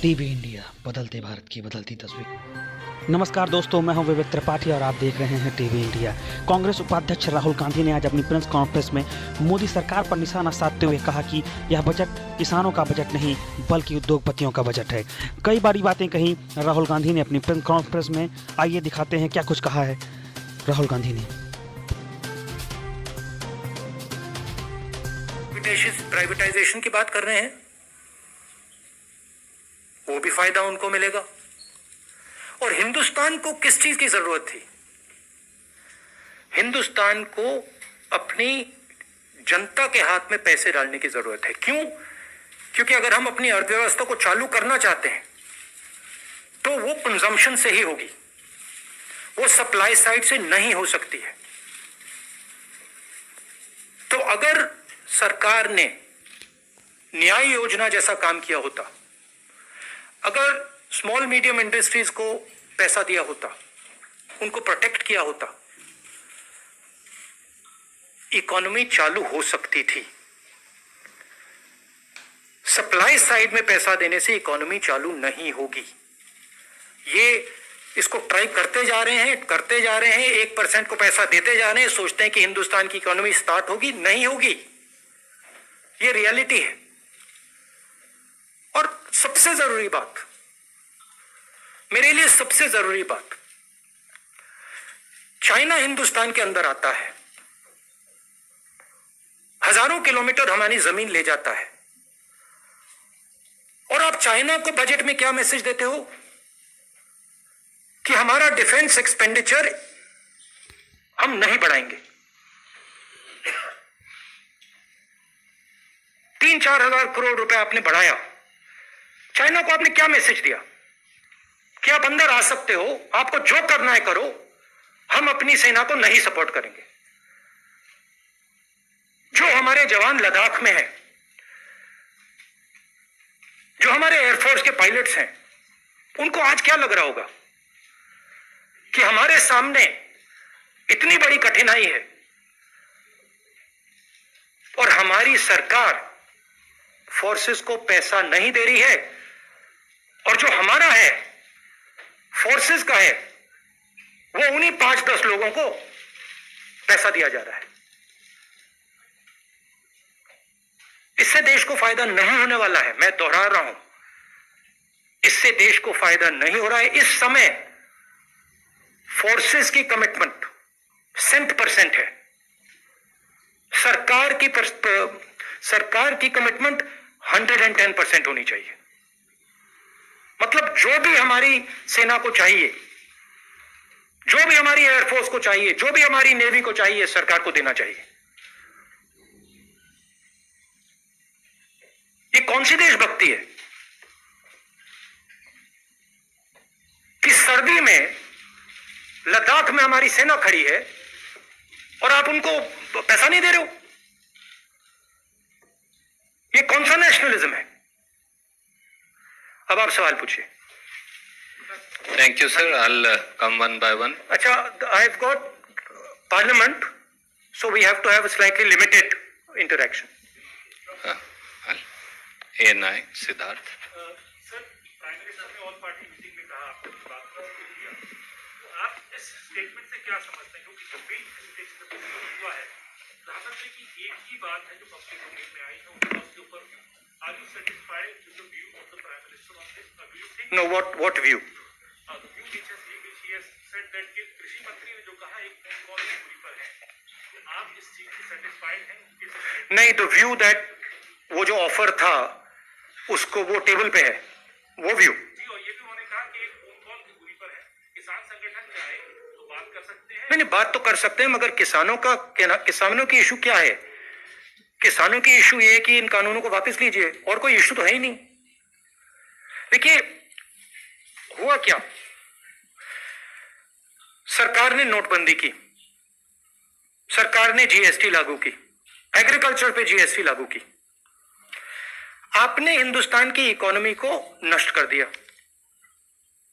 TV India, बदलते भारत की बदलती तस्वीर। नमस्कार दोस्तों, मैं हूं विवेक त्रिपाठी और आप देख रहे हैं टीवी इंडिया। कांग्रेस उपाध्यक्ष राहुल गांधी ने आज अपनी प्रेस कॉन्फ्रेंस में मोदी सरकार पर निशाना साधते हुए कहा कि यह बजट किसानों का बजट नहीं बल्कि उद्योगपतियों का बजट है। कई बड़ी बातें कही राहुल गांधी ने अपनी प्रेस कॉन्फ्रेंस में। आइए दिखाते हैं क्या कुछ कहा है राहुल गांधी ने। प्राइवेटाइजेशन की बात कर रहे हैं, वो भी फायदा उनको मिलेगा। और हिंदुस्तान को किस चीज की जरूरत थी? हिंदुस्तान को अपनी जनता के हाथ में पैसे डालने की जरूरत है। क्यों? क्योंकि अगर हम अपनी अर्थव्यवस्था को चालू करना चाहते हैं तो वो कंजम्पशन से ही होगी, वो सप्लाई साइड से नहीं हो सकती है। तो अगर सरकार ने न्याय योजना जैसा काम किया होता, अगर स्मॉल मीडियम इंडस्ट्रीज को पैसा दिया होता, उनको प्रोटेक्ट किया होता, इकोनॉमी चालू हो सकती थी। सप्लाई साइड में पैसा देने से इकोनॉमी चालू नहीं होगी। ये इसको ट्राई करते जा रहे हैं 1% को पैसा देते जा रहे हैं, सोचते हैं कि हिंदुस्तान की इकोनॉमी स्टार्ट होगी, नहीं होगी। ये रियलिटी है। और सबसे जरूरी बात, मेरे लिए सबसे जरूरी बात, चाइना हिंदुस्तान के अंदर आता है, हजारों किलोमीटर हमारी जमीन ले जाता है, और आप चाइना को बजट में क्या मैसेज देते हो कि हमारा डिफेंस एक्सपेंडिचर हम नहीं बढ़ाएंगे। 3-4 हजार करोड़ रुपए आपने बढ़ाया। चाइना को आपने क्या मैसेज दिया कि आप अंदर आ सकते हो, आपको जो करना है करो, हम अपनी सेना को नहीं सपोर्ट करेंगे। जो हमारे जवान लद्दाख में हैं, जो हमारे एयरफोर्स के पायलट्स हैं, उनको आज क्या लग रहा होगा कि हमारे सामने इतनी बड़ी कठिनाई है और हमारी सरकार फोर्सेस को पैसा नहीं दे रही है, और जो हमारा है फोर्सेस का है वो उन्हीं 5-10 लोगों को पैसा दिया जा रहा है। इससे देश को फायदा नहीं होने वाला है। मैं दोहरा रहा हूं, इससे देश को फायदा नहीं हो रहा है। इस समय फोर्सेस की कमिटमेंट 100% है। सरकार की कमिटमेंट 110% होनी चाहिए। मतलब जो भी हमारी सेना को चाहिए, जो भी हमारी एयरफोर्स को चाहिए, जो भी हमारी नेवी को चाहिए, सरकार को देना चाहिए। ये कौन सी देशभक्ति है कि सर्दी में लद्दाख में हमारी सेना खड़ी है और आप उनको पैसा नहीं दे रहे हो? ये कौन सा नेशनलिज्म है? अब आप सवाल पूछिए। Thank you, sir. I'll come one by one. अच्छा, I've got parliament, so we have to have a slightly limited interaction. ANI, Siddharth. Sir, prime minister ने ऑल पार्टी मीटिंग में कहा, आपने इस बात का जिक्र किया, तो आप इस स्टेटमेंट से क्या समझते हैं? क्योंकि जो बिल प्रेजेंटेशन में हुआ है, जहाँ तक है कि एक ही बात है जो पब्लिक डोमेन में आई है, उसके ऊपर are you satisfied with the view of the prime minister on this? Do you think? No, what view? The view which he has said that कि कृषि मंत्री ने जो कहा एक फोन कॉल की दूरी पर है, कि आप इस चीज से सेटिस्फाइड हैं उनके? नहीं, तो व्यू दैट वो जो ऑफर था उसको वो टेबल पे है, वो व्यू। जी, और ये भी उन्होंने कहा कि एक फोन कॉल की दूरी पर है, किसान संगठन चाहे तो बात कर सकते हैं। नहीं, बात तो कर सकते हैं, मगर किसानों की इशू क्या है? किसानों की इशू ये है कि इन कानूनों को वापस लीजिए, और कोई इशू तो है ही नहीं। देखिए हुआ क्या, सरकार ने नोटबंदी की, सरकार ने जीएसटी लागू की, एग्रीकल्चर पे जीएसटी लागू की। आपने हिंदुस्तान की इकोनॉमी को नष्ट कर दिया।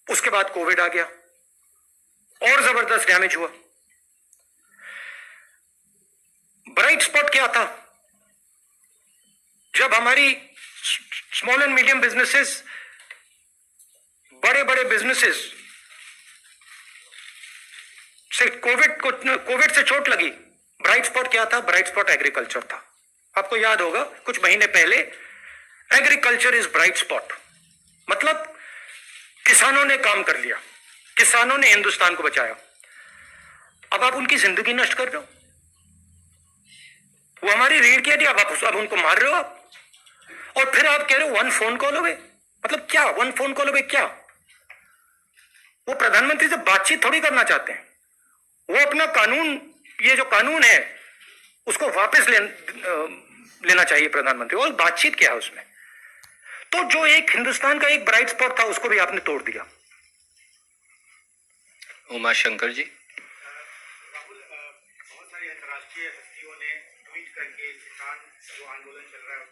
उसके बाद कोविड आ गया और जबरदस्त डैमेज हुआ। ब्राइट स्पॉट क्या था? जब हमारी स्मॉल एंड मीडियम बिजनेसेस बड़े बड़े बिजनेसेस से कोविड से चोट लगी। ब्राइट स्पॉट क्या था? ब्राइट स्पॉट एग्रीकल्चर था। आपको याद होगा कुछ महीने पहले, एग्रीकल्चर इज ब्राइट स्पॉट, मतलब किसानों ने काम कर लिया, किसानों ने हिंदुस्तान को बचाया। अब आप उनकी जिंदगी नष्ट कर रहे हो। वो हमारी रीढ़ की हड्डी, अब उनको मार रहे हो आप, और फिर आप कह रहे हो वन फोन कॉल अवे। मतलब क्या वन फोन कॉल अवे? क्या वो प्रधानमंत्री से बातचीत थोड़ी करना चाहते हैं? वो अपना कानून, ये जो कानून है उसको वापस लेना चाहिए प्रधानमंत्री। और बातचीत क्या है उसमें? तो जो एक हिंदुस्तान का एक ब्राइट स्पॉट था उसको भी आपने तोड़ दिया। उमा शंकर जी। राहुल, बहुत सारी अंतर्राष्ट्रीय हस्तियों ने ट्वीट करके किसान जो आंदोलन चल रहा है